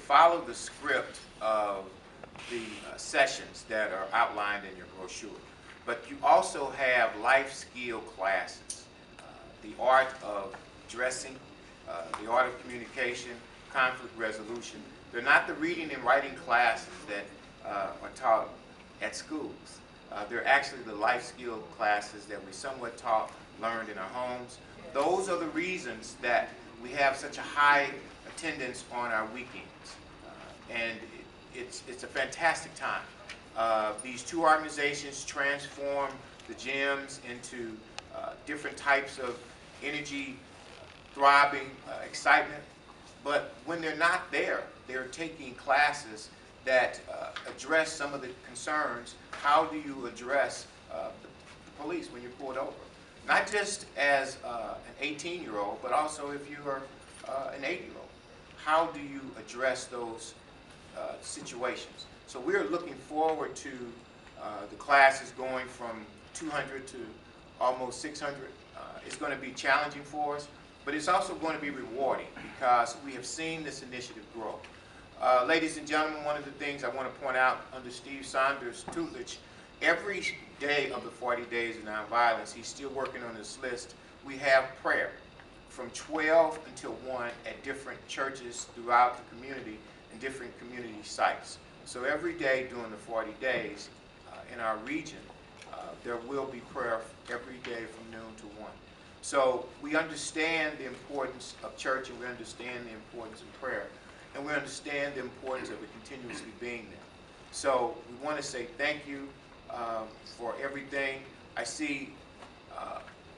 follow the script of the sessions that are outlined in your brochure. But you also have life skill classes, the art of dressing, the art of communication, conflict resolution. They're not the reading and writing classes that are taught at schools. They're actually the life skill classes that we somewhat learned in our homes. Those are the reasons that we have such a high attendance on our weekends. And it's a fantastic time. These two organizations transform the gyms into different types of energy, throbbing, excitement. But when they're not there, they're taking classes that address some of the concerns. How do you address the police when you're pulled over? Not just as an 18-year-old, but also if you are an 8-year-old. How do you address those situations? So we're looking forward to the classes going from 200 to almost 600. It's going to be challenging for us, but it's also going to be rewarding because we have seen this initiative grow. Ladies and gentlemen, one of the things I want to point out under Steve Saunders' tutelage, every day of the 40 Days of Nonviolence, he's still working on this list, we have prayer from 12 until 1 at different churches throughout the community and different community sites. So every day during the 40 days in our region, there will be prayer every day from noon to 1. So we understand the importance of church, and we understand the importance of prayer, and we understand the importance of it continuously being there. So we want to say thank you for everything. I see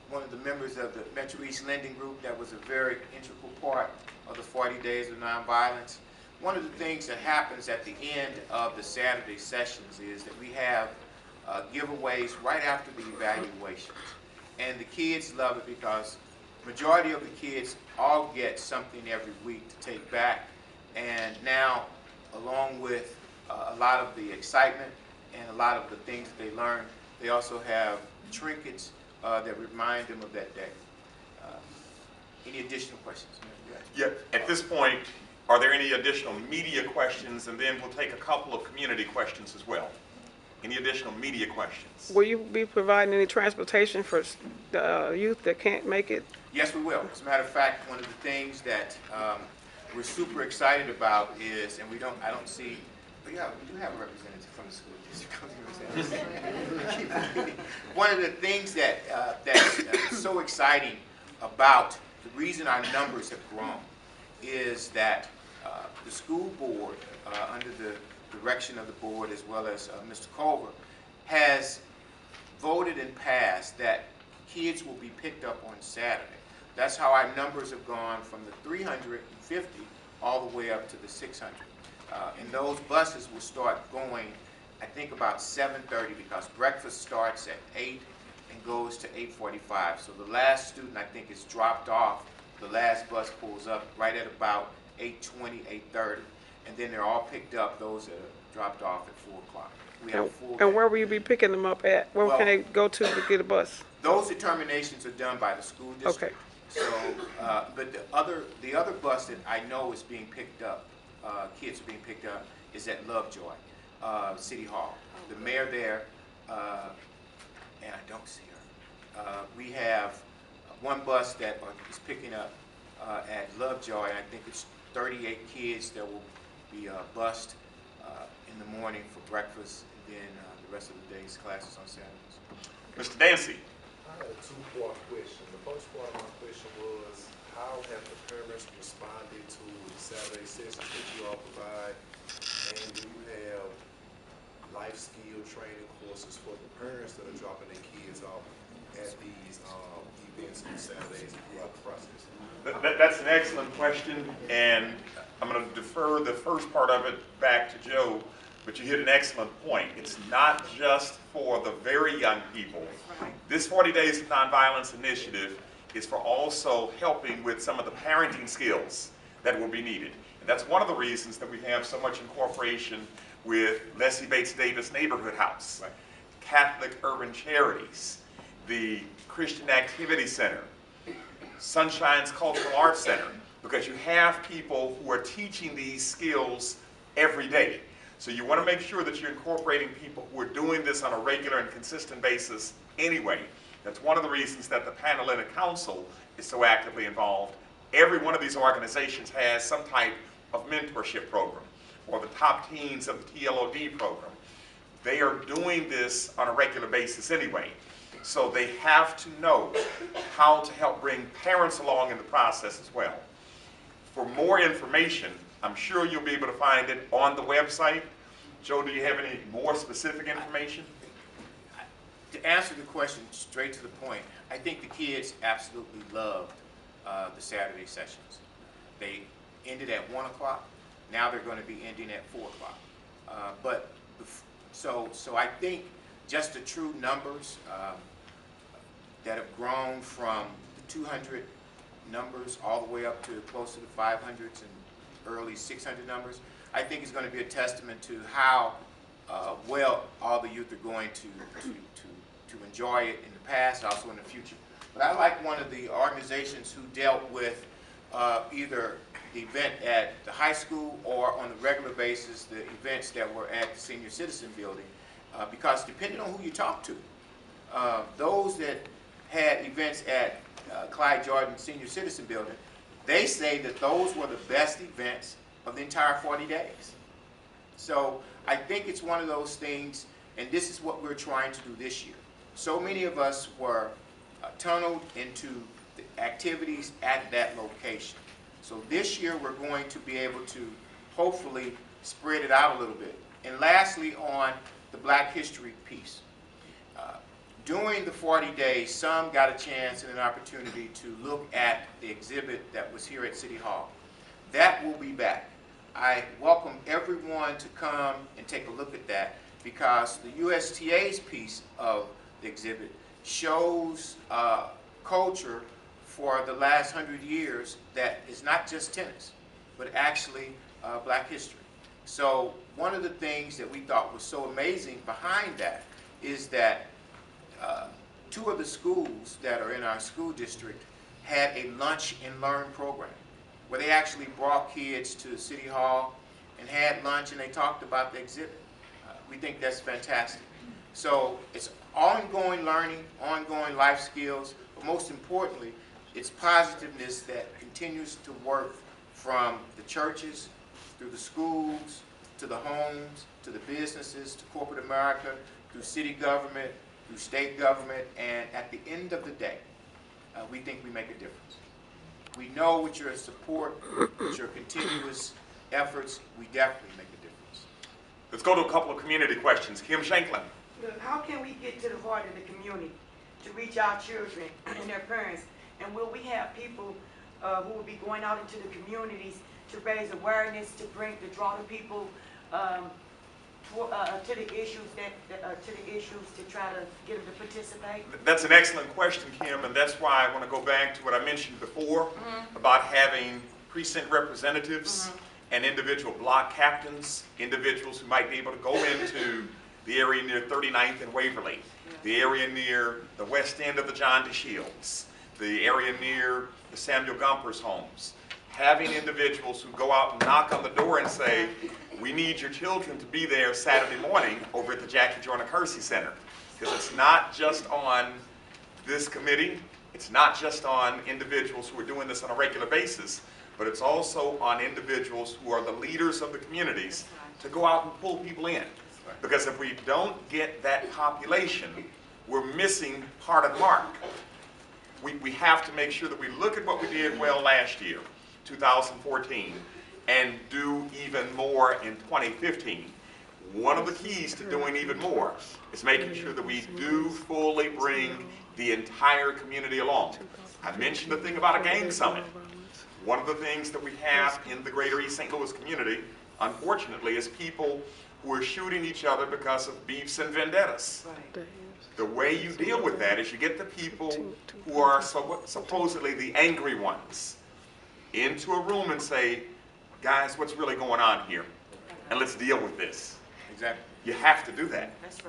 one of the members of the Metro East Lending Group that was a very integral part of the 40 Days of Nonviolence. One of the things that happens at the end of the Saturday sessions is that we have giveaways right after the evaluations. And the kids love it because majority of the kids all get something every week to take back. And now, along with a lot of the excitement and a lot of the things that they learn, they also have trinkets that remind them of that day. Any additional questions? Yeah, at this point, are there any additional media questions? And then we'll take a couple of community questions as well. Any additional media questions? Will you be providing any transportation for the youth that can't make it? Yes, we will. As a matter of fact, one of the things that we're super excited about is, and I don't see, but yeah, we do have a representative from the school district. One of the things that's so exciting about the reason our numbers have grown is that the school board, under the direction of the board as well as Mr. Culver, has voted and passed that kids will be picked up on Saturday. That's how our numbers have gone from the 350 all the way up to the 600. And those buses will start going, I think, about 7:30 because breakfast starts at 8 and goes to 8:45. So the last student, I think, is dropped off. The last bus pulls up right at about 8:20, 8:30. And then they're all picked up, those that are dropped off at 4 o'clock. We have a full day. And where will you be picking them up at? Where can they go to get a bus? Those determinations are done by the school district. Okay. So, but the other bus that I know is being picked up, kids are being picked up, is at Lovejoy, City Hall. The mayor there, and I don't see her. We have one bus that is picking up at Lovejoy, and I think it's 38 kids that will be bused in the morning for breakfast, and then the rest of the day's classes on Saturdays. Mr. Dancy. I had a two-part question. The first part of my question was, how have the parents responded to the Saturday sessions that you all provide? And do you have life skill training courses for the parents that are dropping their kids off at these events on Saturdays and throughout the process? That's an excellent question, and I'm going to defer the first part of it back to Joe, but you hit an excellent point. It's not just for the very young people. This 40 Days of Nonviolence initiative is for also helping with some of the parenting skills that will be needed. And that's one of the reasons that we have so much incorporation with Leslie Bates Davis Neighborhood House, Catholic Urban Charities, the Christian Activity Center, Sunshine's Cultural Arts Center. because you have people who are teaching these skills every day. So you want to make sure that you're incorporating people who are doing this on a regular and consistent basis anyway. That's one of the reasons that the Panhellenic Council is so actively involved. Every one of these organizations has some type of mentorship program, or the top teens of the TLOD program. They are doing this on a regular basis anyway. So they have to know how to help bring parents along in the process as well. For more information, I'm sure you'll be able to find it on the website. Joe, do you have any more specific information? To answer the question straight to the point, I think the kids absolutely loved the Saturday sessions. They ended at 1 o'clock. Now they're going to be ending at 4 o'clock. So I think just the true numbers that have grown from the 200 numbers all the way up to close to the 500s and early 600 numbers, I think is going to be a testament to how well all the youth are going to enjoy it in the past, also in the future. But I like one of the organizations who dealt with either the event at the high school or on a regular basis the events that were at the Senior Citizen Building, because depending on who you talk to, those that had events at Clyde Jordan Senior Citizen Building, they say that those were the best events of the entire 40 days. So I think it's one of those things, and this is what we're trying to do this year. So many of us were tunneled into the activities at that location. So this year we're going to be able to hopefully spread it out a little bit. And lastly, on the Black History piece. During the 40 days, some got a chance and an opportunity to look at the exhibit that was here at City Hall. That will be back. I welcome everyone to come and take a look at that, because the USTA's piece of the exhibit shows culture for the last 100 years that is not just tennis, but actually Black history. So one of the things that we thought was so amazing behind that is that two of the schools that are in our school district had a lunch and learn program where they actually brought kids to City Hall and had lunch, and they talked about the exhibit. We think that's fantastic. So it's ongoing learning, ongoing life skills, but most importantly, it's positiveness that continues to work from the churches, through the schools, to the homes, to the businesses, to corporate America, through city government, through state government, and at the end of the day, we think we make a difference. We know with your support, with your continuous efforts, we definitely make a difference. Let's go to a couple of community questions. Kim Shanklin. Look, how can we get to the heart of the community to reach our children and their parents? And will we have people who will be going out into the communities to raise awareness, to draw the people to the issues to try to get them to participate? That's an excellent question, Kim, and that's why I want to go back to what I mentioned before about having precinct representatives and individual block captains, individuals who might be able to go into the area near 39th and Waverly, the area near the west end of the John DeShields, the area near the Samuel Gumper's homes. Having individuals who go out and knock on the door and say, we need your children to be there Saturday morning over at the Jackie Jordan Kersey Center. Because it's not just on this committee, it's not just on individuals who are doing this on a regular basis, but it's also on individuals who are the leaders of the communities to go out and pull people in. Because if we don't get that population, we're missing part of the mark. We have to make sure that we look at what we did well last year, 2014, and do even more in 2015. One of the keys to doing even more is making sure that we do fully bring the entire community along. I mentioned the thing about a gang summit. One of the things that we have in the greater East St. Louis community, unfortunately, is people who are shooting each other because of beefs and vendettas. Right. The way you deal with that is you get the people who are supposedly the angry ones into a room and say, guys, what's really going on here? And let's deal with this. Exactly. You have to do that. That's right.